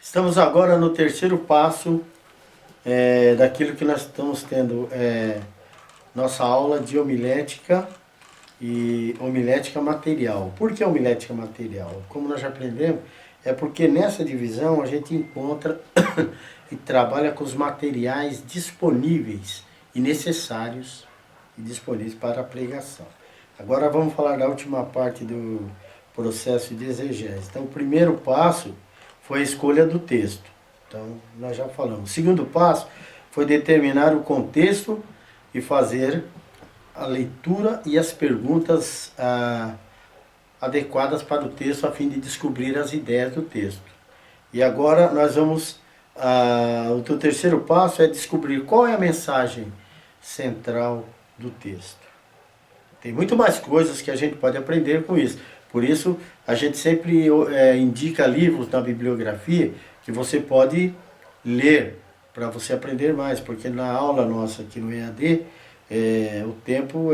Estamos agora no terceiro passo daquilo que nós estamos tendo, nossa aula de homilética e homilética material. Por que homilética material? Como nós já aprendemos, é porque nessa divisão a gente encontra e trabalha com os materiais disponíveis e necessários e disponíveis para a pregação. Agora vamos falar da última parte do processo de exegese. Então o primeiro passo foi a escolha do texto. Então, nós já falamos. O segundo passo foi determinar o contexto e fazer a leitura e as perguntas adequadas para o texto a fim de descobrir as ideias do texto. E agora nós vamos... o terceiro passo é descobrir qual é a mensagem central do texto. Tem muito mais coisas que a gente pode aprender com isso. Por isso, a gente sempre indica livros na bibliografia que você pode ler para você aprender mais, porque na aula nossa aqui no EAD, o tempo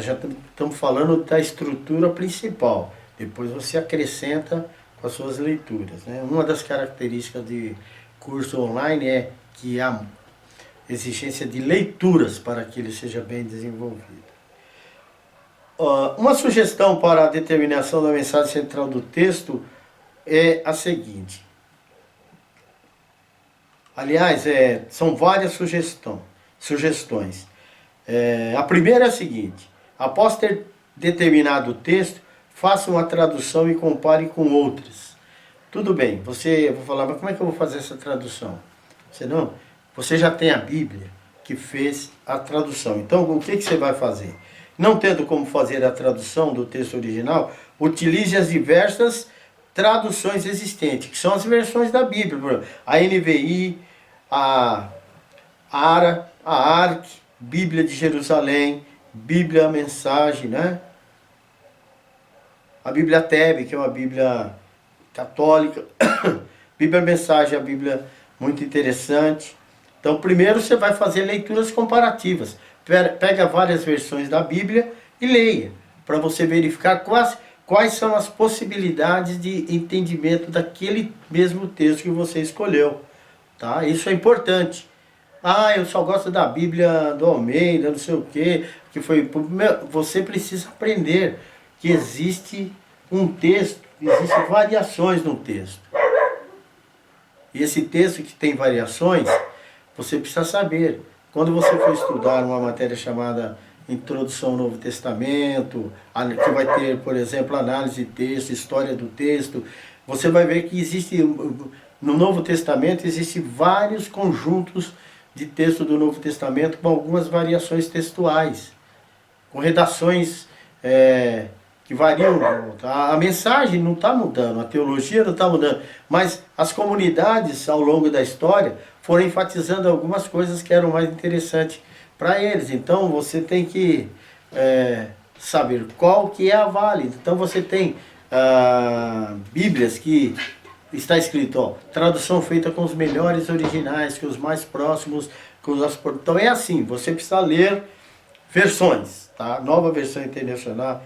já estamos falando da estrutura principal. Depois você acrescenta com as suas leituras, né? Uma das características de curso online é que há exigência de leituras para que ele seja bem desenvolvido. Uma sugestão para a determinação da mensagem central do texto é a seguinte. Aliás, são várias sugestões. A primeira é a seguinte. Após ter determinado o texto, faça uma tradução e compare com outras. Tudo bem, eu vou falar, mas como é que eu vou fazer essa tradução? Você já tem a Bíblia que fez a tradução. Então, o que você vai fazer? Não tendo como fazer a tradução do texto original, utilize as diversas traduções existentes, que são as versões da Bíblia. A NVI, a ARA, a ARC, Bíblia de Jerusalém, Bíblia Mensagem, né? A Bíblia TEB, que é uma Bíblia católica. Bíblia Mensagem é uma Bíblia muito interessante. Então, primeiro você vai fazer leituras comparativas. Pega várias versões da Bíblia e leia, para você verificar quais são as possibilidades de entendimento daquele mesmo texto que você escolheu. Tá? Isso é importante. Eu só gosto da Bíblia do Almeida, não sei o quê. Você precisa aprender que existe um texto, existem variações no texto. E esse texto que tem variações, você precisa saber. Quando você for estudar uma matéria chamada Introdução ao Novo Testamento, que vai ter, por exemplo, análise de texto, história do texto, você vai ver que no Novo Testamento existem vários conjuntos de texto do Novo Testamento com algumas variações textuais, com redações que variam. A mensagem não está mudando, a teologia não está mudando, mas as comunidades ao longo da história foram enfatizando algumas coisas que eram mais interessantes para eles. Então você tem que saber qual que é a válida. Então você tem Bíblias que está escrito, tradução feita com os melhores originais, com os mais próximos, então é assim, você precisa ler versões, tá? Nova versão internacional,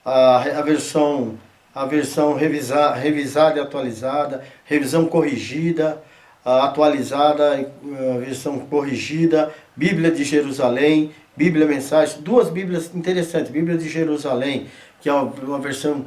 a versão revisada e atualizada, revisão corrigida, atualizada, a versão corrigida, Bíblia de Jerusalém, Bíblia Mensagem, duas Bíblias interessantes, Bíblia de Jerusalém, que é uma versão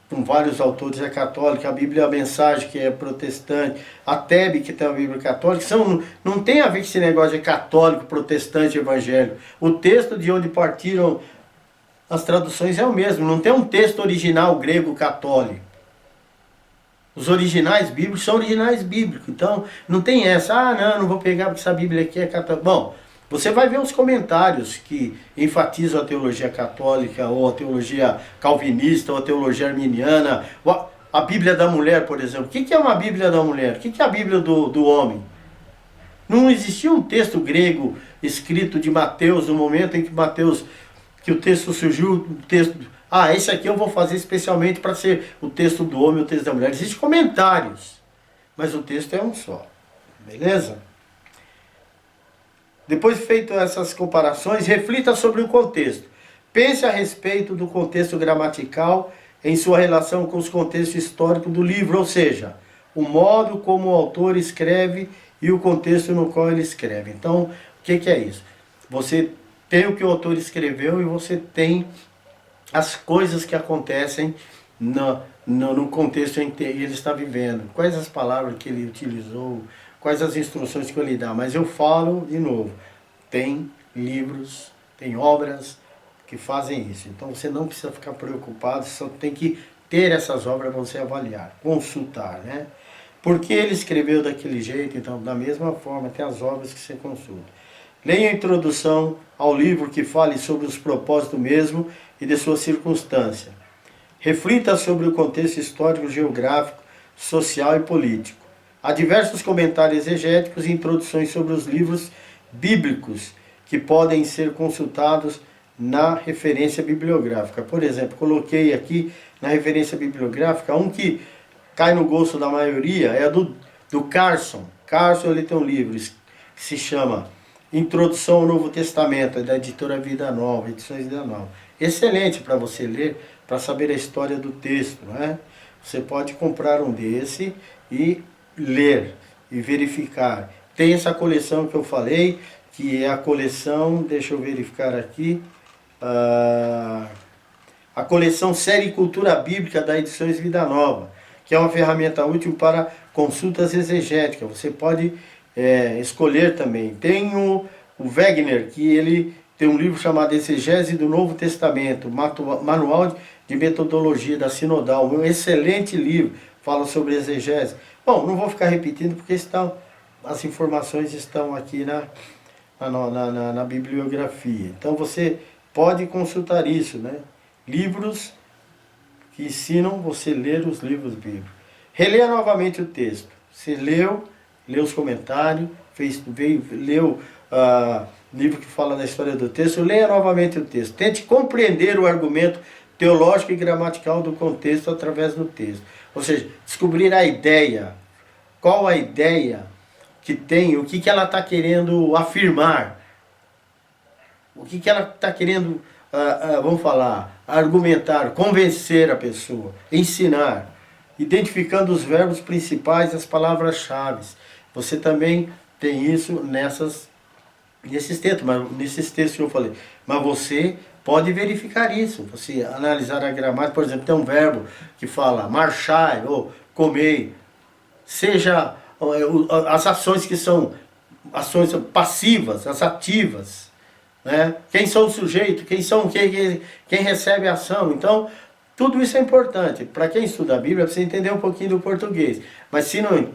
com vários autores, é católica, a Bíblia Mensagem, que é protestante, a TEB, que tem a Bíblia católica, não tem a ver com esse negócio de católico, protestante, evangélico. O texto de onde partiram as traduções é o mesmo, não tem um texto original grego católico. Os originais bíblicos são originais bíblicos, então não tem essa, não vou pegar porque essa Bíblia aqui é católica. Bom, você vai ver os comentários que enfatizam a teologia católica, ou a teologia calvinista, ou a teologia arminiana, ou a Bíblia da mulher, por exemplo. O que é uma Bíblia da mulher? O que é a Bíblia do homem? Não existia um texto grego escrito de Mateus, no momento em que o texto surgiu, esse aqui eu vou fazer especialmente para ser o texto do homem e o texto da mulher. Existem comentários, mas o texto é um só. Beleza? Depois de feito essas comparações, reflita sobre o contexto. Pense a respeito do contexto gramatical em sua relação com os contextos históricos do livro, ou seja, o modo como o autor escreve e o contexto no qual ele escreve. Então, o que é isso? Você tem o que o autor escreveu e você tem as coisas que acontecem no contexto em que ele está vivendo. Quais as palavras que ele utilizou, quais as instruções que ele dá. Mas eu falo de novo, tem livros, tem obras que fazem isso. Então você não precisa ficar preocupado, só tem que ter essas obras para você avaliar, consultar, né? Porque ele escreveu daquele jeito, então da mesma forma tem as obras que você consulta. Leia a introdução ao livro que fale sobre os propósitos mesmo e de sua circunstância. Reflita sobre o contexto histórico, geográfico, social e político. Há diversos comentários exegéticos e introduções sobre os livros bíblicos que podem ser consultados na referência bibliográfica. Por exemplo, coloquei aqui na referência bibliográfica um que cai no gosto da maioria, é do Carson. Carson, ele tem um livro que se chama Introdução ao Novo Testamento, da editora Vida Nova, Edições Vida Nova. Excelente para você ler, para saber a história do texto, né? Você pode comprar um desse e ler e verificar. Tem essa coleção que eu falei, que é a coleção, deixa eu verificar aqui, a coleção Série Cultura Bíblica da Edições Vida Nova, que é uma ferramenta útil para consultas exegéticas. Você pode escolher também. Tem o Wegener, que ele tem um livro chamado Exegese do Novo Testamento, Manual de Metodologia da Sinodal, um excelente livro, fala sobre exegese. Bom, não vou ficar repetindo porque as informações estão aqui na bibliografia. Então você pode consultar isso, né? Livros que ensinam você a ler os livros bíblicos. Releia novamente o texto. Você leu os comentários, leu livro que fala da história do texto, leia novamente o texto. Tente compreender o argumento teológico e gramatical do contexto através do texto. Ou seja, descobrir a ideia. Qual a ideia que tem, o que ela está querendo afirmar. O que ela está querendo, vamos falar, argumentar, convencer a pessoa, ensinar. Identificando os verbos principais e as palavras-chave. Você também tem isso nesses textos que eu falei. Mas você pode verificar isso. Você analisar a gramática, por exemplo, tem um verbo que fala marchar ou comer. Seja as ações que são ações passivas, as ativas. Né? Quem são os sujeitos, quem recebe a ação. Então, tudo isso é importante. Para quem estuda a Bíblia, precisa entender um pouquinho do português. Mas se não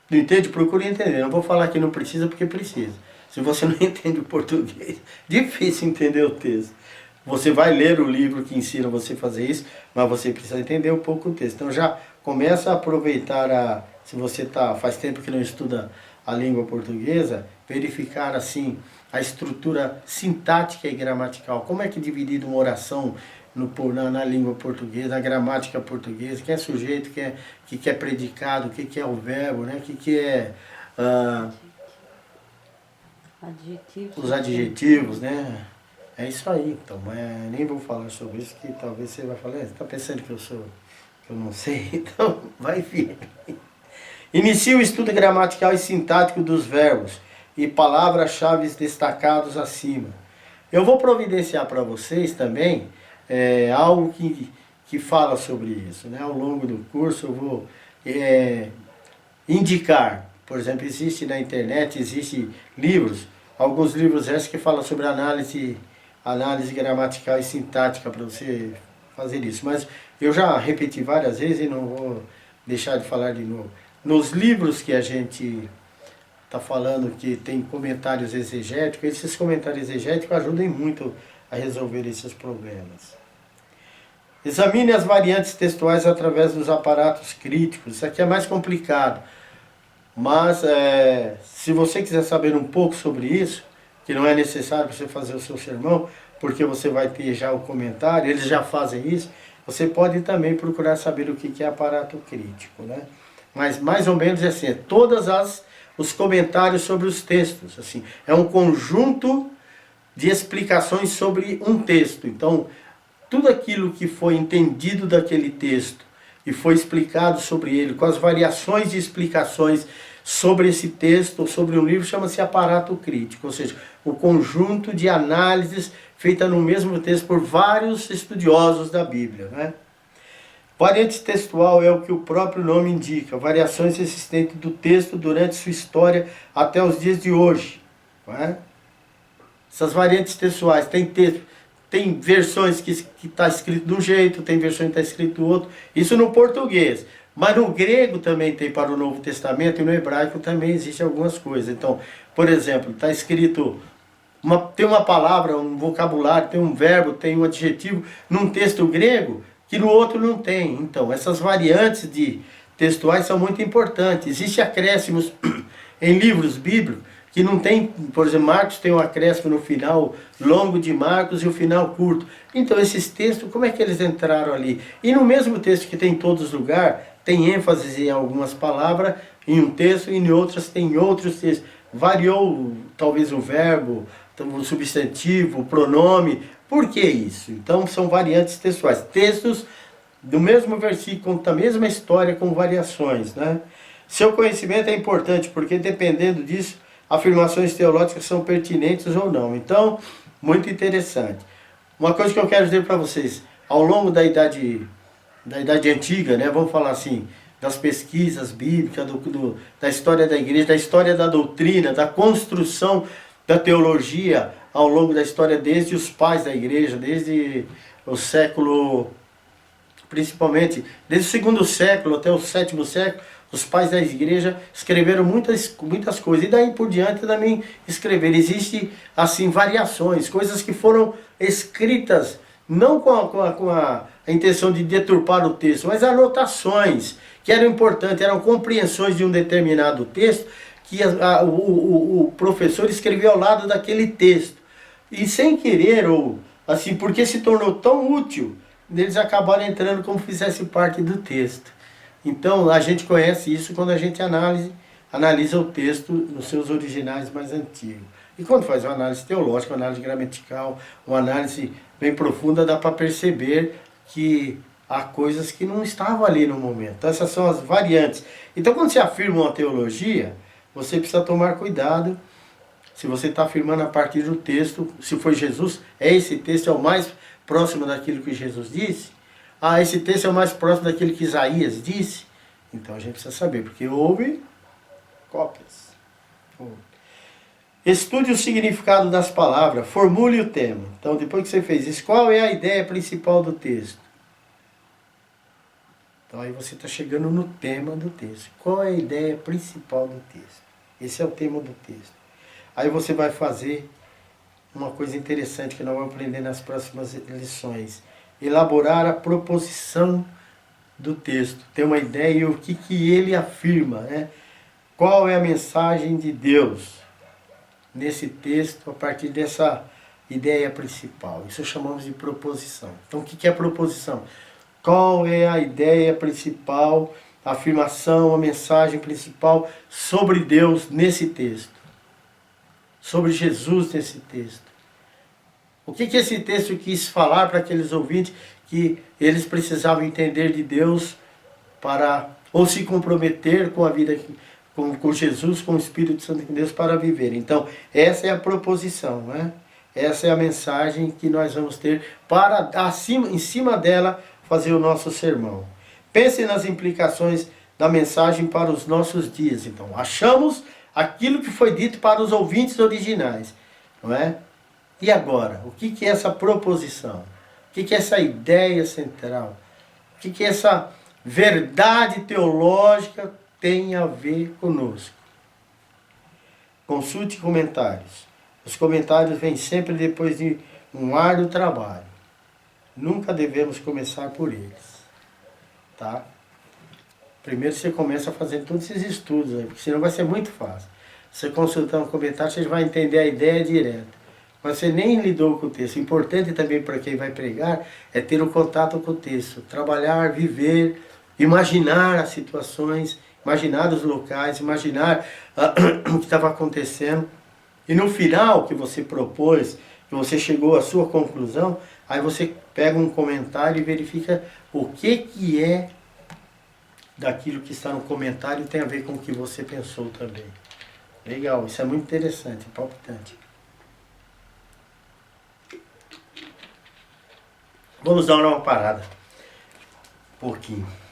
entende, procure entender. Não vou falar que não precisa, porque precisa. Se você não entende o português, difícil entender o texto. Você vai ler o livro que ensina você a fazer isso, mas você precisa entender um pouco o texto. Então já começa a aproveitar, se você faz tempo que não estuda a língua portuguesa, verificar assim a estrutura sintática e gramatical. Como é que é dividido uma oração na língua portuguesa, a gramática portuguesa, que é sujeito, que é predicado, o que é o verbo, né? que é os adjetivos, né? É isso aí. Então, nem vou falar sobre isso, que talvez você vai falar, você está pensando que eu não sei? Então, vai vir. Inicie o estudo gramatical e sintático dos verbos e palavras-chave destacados acima. Eu vou providenciar para vocês também algo que fala sobre isso, né? Ao longo do curso eu vou indicar, por exemplo, existe na internet, existe livros, alguns livros esses que falam sobre análise gramatical e sintática para você fazer isso. Mas eu já repeti várias vezes e não vou deixar de falar de novo. Nos livros que a gente está falando que tem comentários exegéticos, esses comentários exegéticos ajudam muito a resolver esses problemas. Examine as variantes textuais através dos aparatos críticos. Isso aqui é mais complicado. Mas se você quiser saber um pouco sobre isso, que não é necessário você fazer o seu sermão, porque você vai ter já o comentário, eles já fazem isso, você pode também procurar saber o que é aparato crítico, né? Mas mais ou menos assim, os comentários sobre os textos, assim, é um conjunto de explicações sobre um texto. Então, tudo aquilo que foi entendido daquele texto, e foi explicado sobre ele, com as variações de explicações sobre esse texto, sobre um livro, chama-se aparato crítico, ou seja, o conjunto de análises feita no mesmo texto por vários estudiosos da Bíblia, né? Variante textual é o que o próprio nome indica, variações existentes do texto durante sua história até os dias de hoje, né? Essas variantes textuais, tem versões que está escrito de um jeito, tem versões que está escrito do outro, isso no português. Mas no grego também tem para o Novo Testamento e no hebraico também existem algumas coisas. Então, por exemplo, está escrito, tem uma palavra, um vocabulário, tem um verbo, tem um adjetivo num texto grego que no outro não tem. Então, essas variantes textuais são muito importantes. Existem acréscimos em livros bíblicos que não tem, por exemplo, Marcos tem um acréscimo no final longo de Marcos e o final curto. Então, esses textos, como é que eles entraram ali? E no mesmo texto que tem em todos os lugares, tem ênfase em algumas palavras em um texto e em outras tem em outros textos. Variou talvez o verbo, o substantivo, o pronome. Por que isso? Então são variantes textuais. Textos do mesmo versículo, da mesma história com variações, né? Seu conhecimento é importante porque dependendo disso, afirmações teológicas são pertinentes ou não. Então, muito interessante. Uma coisa que eu quero dizer para vocês, ao longo da idade antiga, né, vamos falar assim, das pesquisas bíblicas, da história da igreja, da história da doutrina, da construção da teologia ao longo da história, desde os pais da igreja, desde o século, principalmente, desde o segundo século até o sétimo século, os pais da igreja escreveram muitas coisas, e daí por diante também escreveram. Existem, assim, variações, coisas que foram escritas, não com a intenção de deturpar o texto, mas anotações que eram importantes, eram compreensões de um determinado texto, que o professor escreveu ao lado daquele texto. E sem querer, ou assim, porque se tornou tão útil, eles acabaram entrando como fizesse parte do texto. Então, a gente conhece isso quando a gente analisa o texto nos seus originais mais antigos. E quando faz uma análise teológica, uma análise gramatical, uma análise bem profunda, dá para perceber que há coisas que não estavam ali no momento. Então, essas são as variantes. Então, quando você afirma uma teologia, você precisa tomar cuidado. Se você está afirmando a partir do texto, se foi Jesus, esse texto é o mais próximo daquilo que Jesus disse. Ah, esse texto é o mais próximo daquilo que Isaías disse. Então a gente precisa saber, porque houve cópias. Estude o significado das palavras, formule o tema. Então, depois que você fez isso, qual é a ideia principal do texto? Então aí você está chegando no tema do texto. Qual é a ideia principal do texto? Esse é o tema do texto. Aí você vai fazer uma coisa interessante que nós vamos aprender nas próximas lições. Elaborar a proposição do texto. Ter uma ideia e o que ele afirma, né? Qual é a mensagem de Deus nesse texto a partir dessa ideia principal. Isso chamamos de proposição. Então o que é proposição? Qual é a ideia principal, a afirmação, a mensagem principal sobre Deus nesse texto? Sobre Jesus nesse texto? O que esse texto quis falar para aqueles ouvintes que eles precisavam entender de Deus para ou se comprometer com a vida com Jesus, com o Espírito Santo de Deus para viver. Então, essa é a proposição, né? Essa é a mensagem que nós vamos ter para, em cima dela, fazer o nosso sermão. Pense nas implicações da mensagem para os nossos dias. Então, achamos aquilo que foi dito para os ouvintes originais, não é? E agora? O que é essa proposição? O que é essa ideia central? O que é essa verdade teológica tem a ver conosco? Consulte comentários. Os comentários vêm sempre depois de um árduo trabalho. Nunca devemos começar por eles. Tá? Primeiro você começa fazendo todos esses estudos aí, porque senão vai ser muito fácil. Você consultar um comentário, você vai entender a ideia direta. Mas você nem lidou com o texto. O importante também para quem vai pregar é ter o contato com o texto. Trabalhar, viver, imaginar as situações, imaginar os locais, imaginar o que estava acontecendo. E no final que você propôs, que você chegou à sua conclusão, aí você pega um comentário e verifica o que é daquilo que está no comentário tem a ver com o que você pensou também. Legal, isso é muito interessante, palpitante. Vamos dar uma parada. Um pouquinho.